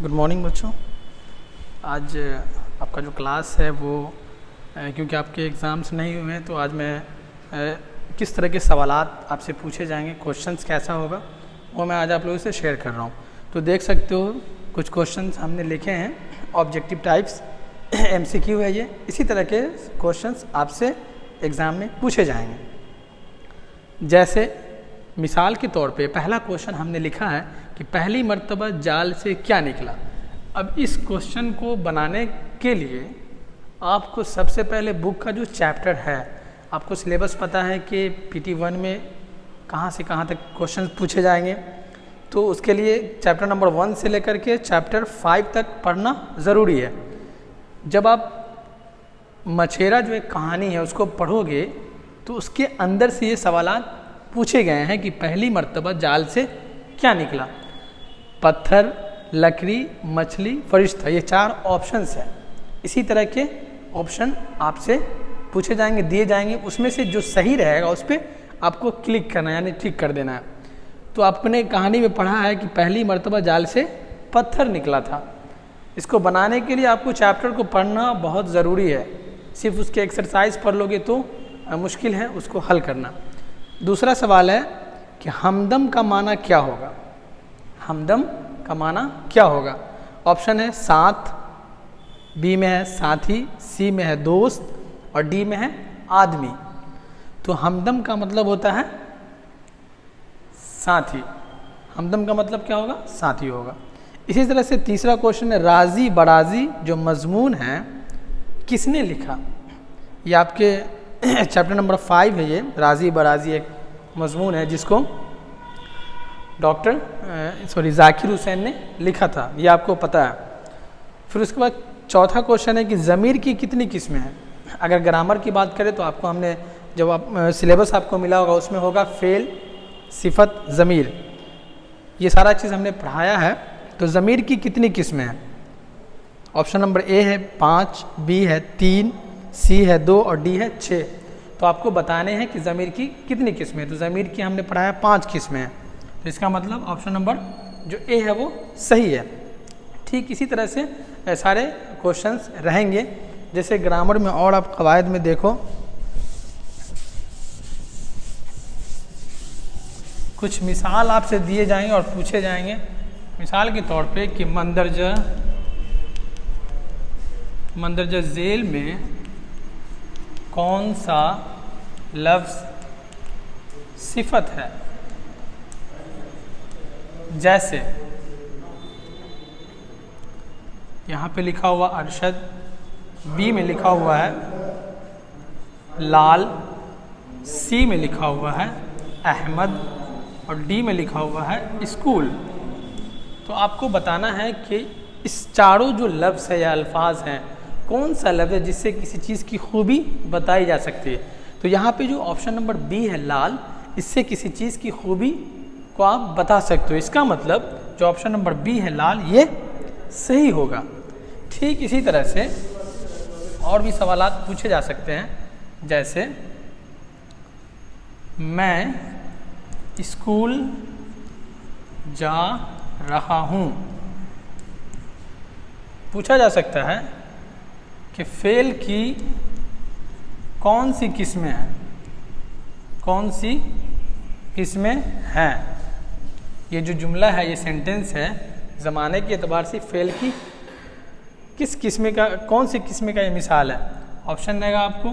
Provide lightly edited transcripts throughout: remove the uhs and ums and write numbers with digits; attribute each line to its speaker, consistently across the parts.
Speaker 1: Good morning बच्चों। आज आपका जो क्लास है वो क्योंकि आपके एग्ज़ाम्स नहीं हुए हैं तो आज मैं किस तरह के सवालात आपसे पूछे जाएंगे, क्वेश्चंस कैसा होगा वो मैं आज आप लोगों से शेयर कर रहा हूँ। तो देख सकते हो कुछ क्वेश्चंस हमने लिखे हैं, ऑब्जेक्टिव टाइप्स MCQ है ये। इसी तरह के क्वेश्चंस आपसे एग्ज़ाम में पूछे जाएंगे। जैसे मिसाल के तौर पे पहला क्वेश्चन हमने लिखा है कि पहली मर्तबा जाल से क्या निकला। अब इस क्वेश्चन को बनाने के लिए आपको सबसे पहले बुक का जो चैप्टर है, आपको सिलेबस पता है कि PT1 में कहाँ से कहाँ तक क्वेश्चन पूछे जाएंगे, तो उसके लिए चैप्टर नंबर 1 से लेकर के चैप्टर 5 तक पढ़ना ज़रूरी है। जब आप मछेरा जो एक कहानी है उसको पढ़ोगे तो उसके अंदर से ये सवालात पूछे गए हैं कि पहली मर्तबा जाल से क्या निकला। पत्थर, लकड़ी, मछली, फरिश्ता, ये 4 ऑप्शंस हैं। इसी तरह के ऑप्शन आपसे पूछे जाएंगे, दिए जाएंगे। उसमें से जो सही रहेगा उस पर आपको क्लिक करना है, यानी टिक कर देना है। तो आपने कहानी में पढ़ा है कि पहली मर्तबा जाल से पत्थर निकला था। इसको बनाने के लिए आपको चैप्टर को पढ़ना बहुत ज़रूरी है। सिर्फ उसके एक्सरसाइज पढ़ लोगे तो मुश्किल है उसको हल करना। दूसरा सवाल है कि हमदम का माना क्या होगा। हमदम का माना क्या होगा? ऑप्शन है साथ, बी में है साथी, सी में है दोस्त और डी में है आदमी। तो हमदम का मतलब होता है साथी। हमदम का मतलब क्या होगा? साथी होगा। इसी तरह से तीसरा क्वेश्चन है राजी बराजी जो मजमून है किसने लिखा। ये आपके चैप्टर नंबर 5 है। ये राजी बराजी एक मजमून है जिसको जाकिर हुसैन ने लिखा था, ये आपको पता है। फिर उसके बाद चौथा क्वेश्चन है कि ज़मीर की कितनी किस्में हैं। अगर ग्रामर की बात करें तो आपको हमने जब सिलेबस आपको मिला होगा उसमें होगा फेल, सिफत, ज़मीर, ये सारा चीज़ हमने पढ़ाया है। तो ज़मीर की कितनी किस्में हैं? ऑप्शन नंबर ए है 5, बी है 3, सी है 2 और डी है 6। तो आपको बताने हैं कि ज़मीर की कितनी किस्में। तो ज़मीर की हमने पढ़ाया 5 किस्में हैं। तो इसका मतलब ऑप्शन नंबर जो ए है वो सही है। ठीक इसी तरह से सारे क्वेश्चंस रहेंगे। जैसे ग्रामर में और आप कवायद में देखो, कुछ मिसाल आपसे दिए जाएंगे और पूछे जाएंगे। मिसाल के तौर पे कि मंदरजा झेल में कौन सा लफ्ज़ सिफत है। जैसे यहाँ पे लिखा हुआ अरशद, बी में लिखा हुआ है लाल, सी में लिखा हुआ है अहमद और डी में लिखा हुआ है स्कूल। तो आपको बताना है कि इस चारों जो लफ्ज़ है या अल्फाज हैं कौन सा लफ्ज़ है जिससे किसी चीज़ की खूबी बताई जा सकती है। तो यहाँ पे जो ऑप्शन नंबर बी है लाल, इससे किसी चीज़ की खूबी को आप बता सकते हो। इसका मतलब जो ऑप्शन नंबर बी है लाल ये सही होगा। ठीक इसी तरह से और भी सवालात पूछे जा सकते हैं। जैसे मैं स्कूल जा रहा हूँ। पूछा जा सकता है कि फेल की कौन सी किस्में हैं, कौन सी किस्में हैं। ये जो जुमला है, ये सेंटेंस है, ज़माने के एतबार से फेल की किस किस्म का, कौन सी किस्म का ये मिसाल है। ऑप्शन रहेगा आपको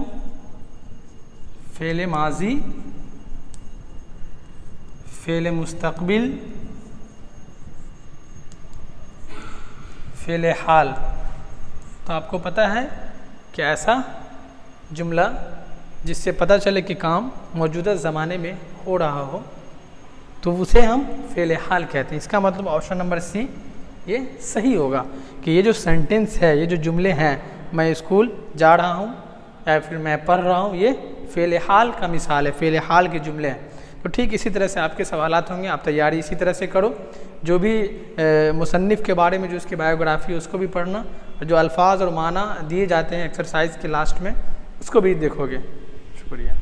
Speaker 1: फेल माजी, फेल मुस्तकबिल, फेल हाल। तो आपको पता है कि ऐसा जुमला जिससे पता चले कि काम मौजूदा ज़माने में हो रहा हो तो उसे हम फेल हाल कहते हैं। इसका मतलब ऑप्शन नंबर सी ये सही होगा कि ये जो सेंटेंस है, ये जो जुमले हैं, मैं स्कूल जा रहा हूँ या फिर मैं पढ़ रहा हूँ, ये फेल हाल का मिसाल है, फेल हाल के जुमले हैं। तो ठीक इसी तरह से आपके सवालात होंगे, आप तैयारी इसी तरह से करो। जो भी मुसन्निफ़ के बारे में जो उसकी बायोग्राफी है उसको भी पढ़ना, और जो अल्फाज और माना दिए जाते हैं एक्सरसाइज के लास्ट में उसको भी देखोगे। शुक्रिया।